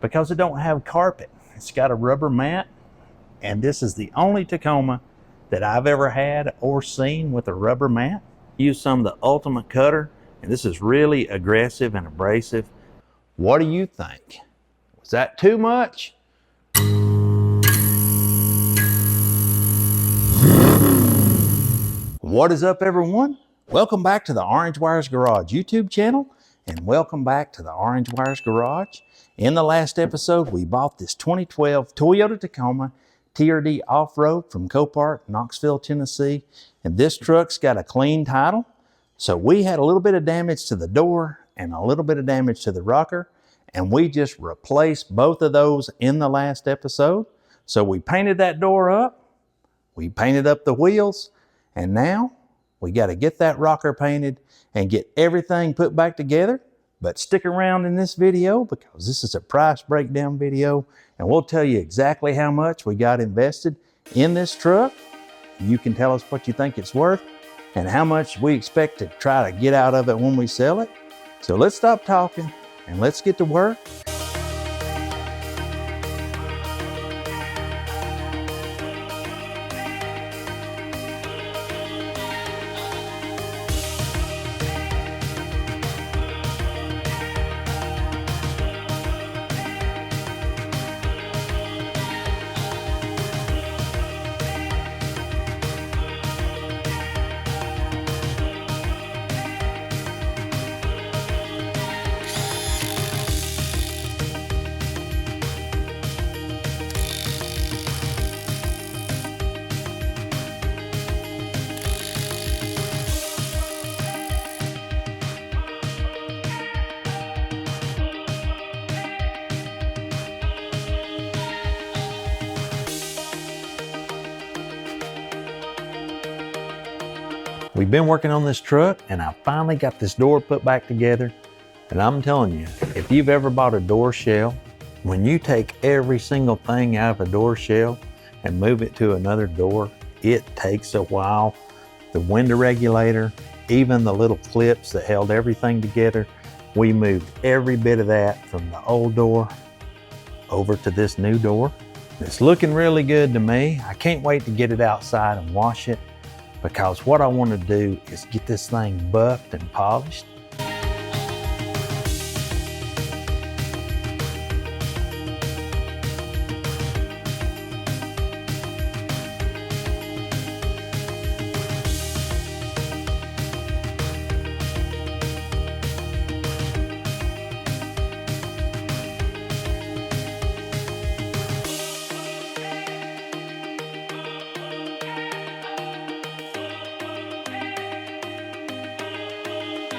because it don't have carpet. It's got a rubber mat, and this is the only Tacoma that I've ever had or seen with a rubber mat. Use some of the Ultimate Cutter, and this is really aggressive and abrasive. What do you think? Was that too much? What is up, everyone? Welcome back to the Orange Wires Garage YouTube channel, and welcome back to the Orange Wires Garage. In the last episode, we bought this 2012 Toyota Tacoma TRD Off-Road from Copart, Knoxville, Tennessee. And this truck's got a clean title. So we had a little bit of damage to the door and a little bit of damage to the rocker. And we just replaced both of those in the last episode. So we painted that door up. We painted up the wheels. And now we got to get that rocker painted and get everything put back together. But stick around in this video because this is a price breakdown video, and we'll tell you exactly how much we got invested in this truck. You can tell us what you think it's worth and how much we expect to try to get out of it when we sell it. So let's stop talking and let's get to work. We've been working on this truck, and I finally got this door put back together. And I'm telling you, if you've ever bought a door shell, when you take every single thing out of a door shell and move it to another door, it takes a while. The window regulator, even the little clips that held everything together, we moved every bit of that from the old door over to this new door. It's looking really good to me. I can't wait to get it outside and wash it, because what I want to do is get this thing buffed and polished.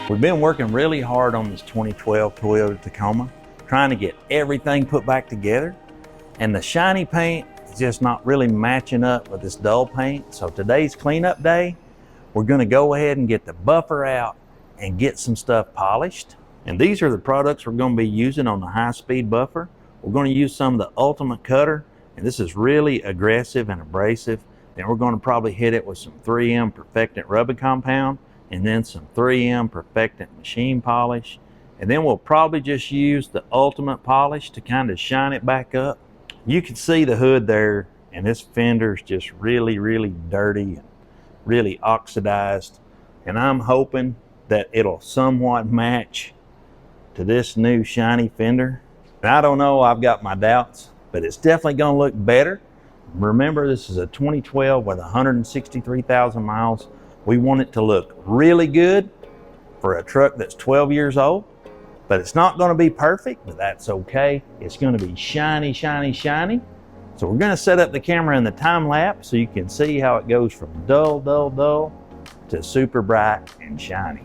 We've been working really hard on this 2012 Toyota Tacoma, trying to get everything put back together. And the shiny paint is just not really matching up with this dull paint. So today's cleanup day, we're gonna go ahead and get the buffer out and get some stuff polished. And these are the products we're gonna be using on the high-speed buffer. We're gonna use some of the Ultimate Cutter, and this is really aggressive and abrasive. Then we're gonna probably hit it with some 3M Perfectant rubbing compound, and then some 3M Perfectant machine polish. And then we'll probably just use the Ultimate polish to kind of shine it back up. You can see the hood there, and this fender's just really, really dirty and really oxidized. And I'm hoping that it'll somewhat match to this new shiny fender. And I don't know, I've got my doubts, but it's definitely gonna look better. Remember, this is a 2012 with 163,000 miles. We want it to look really good for a truck that's 12 years old, but it's not going to be perfect, but that's okay. It's going to be shiny, shiny, shiny. So we're going to set up the camera in the time lapse so you can see how it goes from dull, dull, dull to super bright and shiny.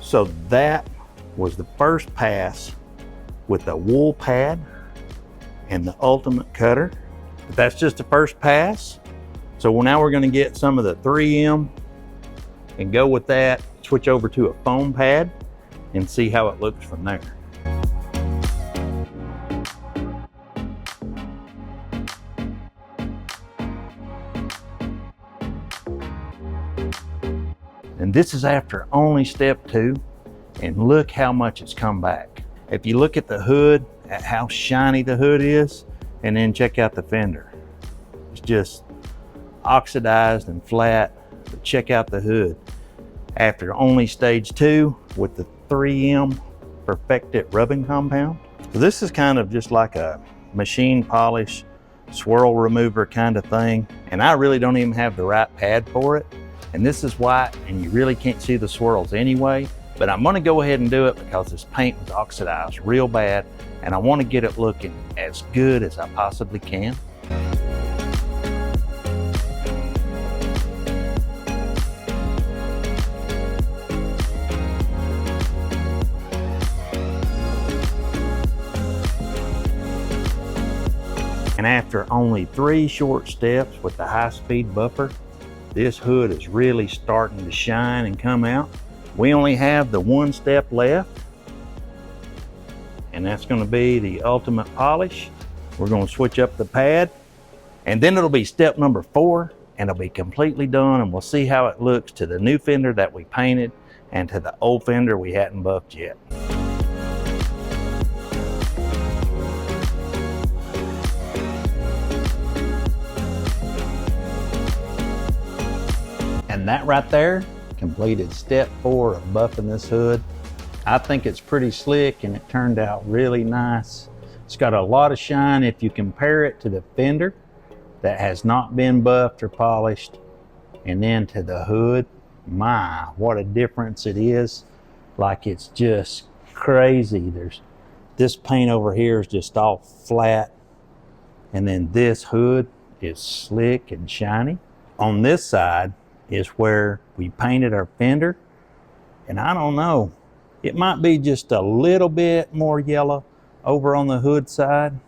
So that was the first pass with the wool pad and the Ultimate Cutter. But that's just the first pass. So now we're going to get some of the 3M and go with that, switch over to a foam pad. and see how it looks from there. And this is after only step 2, and look how much it's come back. If you look at the hood, at how shiny the hood is, and then check out the fender. It's just oxidized and flat, but check out the hood. After only stage 2 with the 3M perfected rubbing compound. So this is kind of just like a machine polish, swirl remover kind of thing, and I really don't even have the right pad for it. And this is white, and you really can't see the swirls anyway, but I'm gonna go ahead and do it because this paint was oxidized real bad, and I wanna get it looking as good as I possibly can. And after only 3 short steps with the high-speed buffer, this hood is really starting to shine and come out. We only have the 1 step left, and that's going to be the ultimate polish. We're going to switch up the pad, and then it'll be step number 4, and it'll be completely done, and we'll see how it looks to the new fender that we painted and to the old fender we hadn't buffed yet. And that right there completed step 4 of buffing this hood. I think it's pretty slick, and it turned out really nice. It's got a lot of shine if you compare it to the fender that has not been buffed or polished, and then to the hood. My, what a difference it is. Like, it's just crazy. This paint over here is just all flat, and then this hood is slick and shiny. On this side is where we painted our fender, and I don't know, it might be just a little bit more yellow over on the hood side,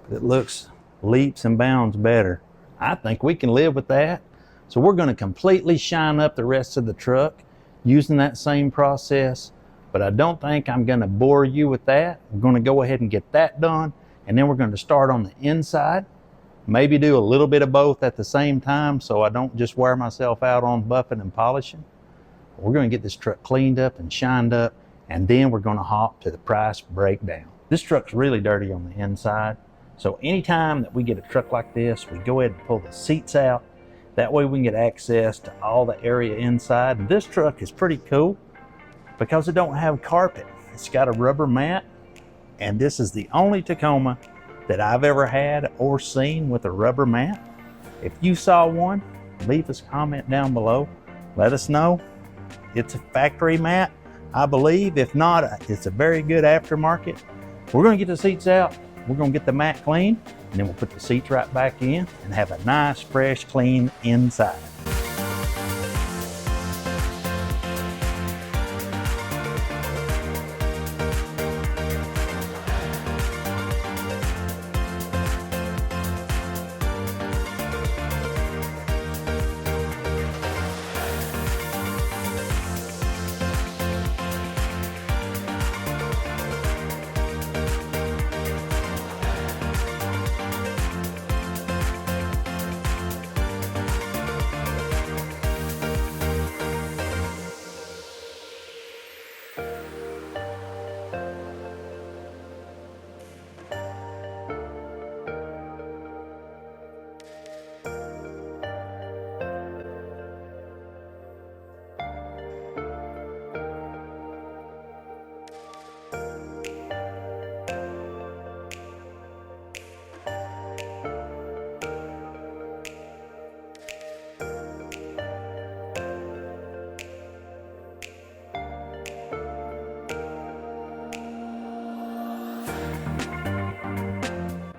but it looks leaps and bounds better. I think we can live with that. So we're going to completely shine up the rest of the truck using that same process, but I don't think I'm going to bore you with that. We're going to go ahead and get that done, and then we're going to start on the inside. Maybe do a little bit of both at the same time so I don't just wear myself out on buffing and polishing. We're going to get this truck cleaned up and shined up, and then we're going to hop to the price breakdown. This truck's really dirty on the inside, so anytime that we get a truck like this, we go ahead and pull the seats out. That way we can get access to all the area inside. And this truck is pretty cool because it don't have carpet. It's got a rubber mat, and this is the only Tacoma that I've ever had or seen with a rubber mat. If you saw one, leave us a comment down below. Let us know. It's a factory mat, I believe. If not, it's a very good aftermarket. We're gonna get the seats out, we're gonna get the mat clean, and then we'll put the seats right back in and have a nice, fresh, clean inside.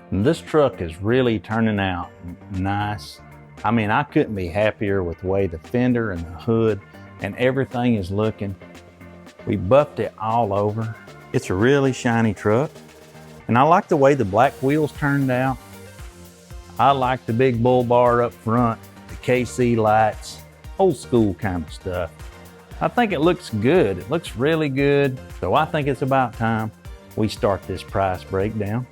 This truck is really turning out nice. I mean, I couldn't be happier with the way the fender and the hood and everything is looking. We buffed it all over. It's a really shiny truck. And I like the way the black wheels turned out. I like the big bull bar up front, the KC lights, old school kind of stuff. I think it looks good. It looks really good. So I think it's about time we start this price breakdown.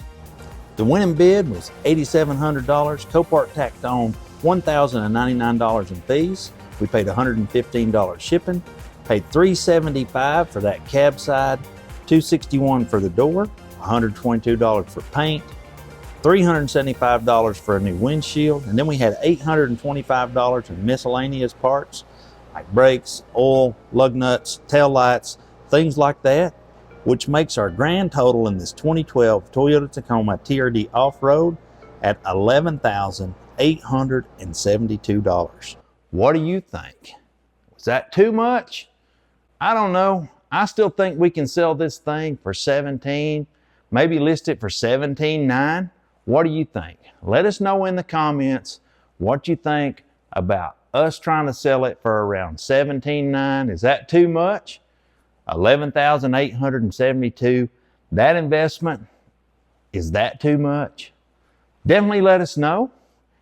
The winning bid was $8,700. Copart tacked on $1,099 in fees. We paid $115 shipping, paid $375 for that cab side, $261 for the door, $122 for paint, $375 for a new windshield, and then we had $825 in miscellaneous parts like brakes, oil, lug nuts, tail lights, things like that, which makes our grand total in this 2012 Toyota Tacoma TRD Off-Road at $11,872. What do you think? Was that too much? I don't know. I still think we can sell this thing for $17,000, maybe list it for $17,900. What do you think? Let us know in the comments what you think about us trying to sell it for around $17,900. Is that too much? $11,872. That investment, is that too much? Definitely let us know.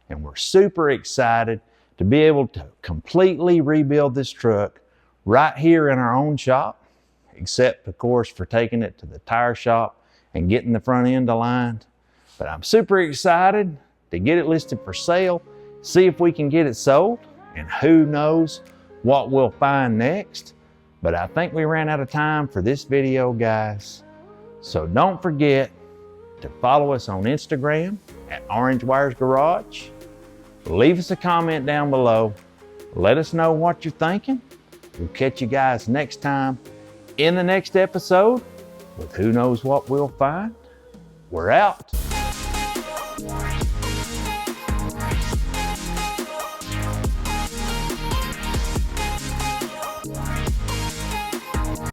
And we're super excited to be able to completely rebuild this truck right here in our own shop, except of course for taking it to the tire shop and getting the front end aligned. But I'm super excited to get it listed for sale, see if we can get it sold, and who knows what we'll find next. But I think we ran out of time for this video, guys. So don't forget to follow us on Instagram at Orange Wires Garage. Leave us a comment down below. Let us know what you're thinking. We'll catch you guys next time in the next episode with who knows what we'll find. We're out.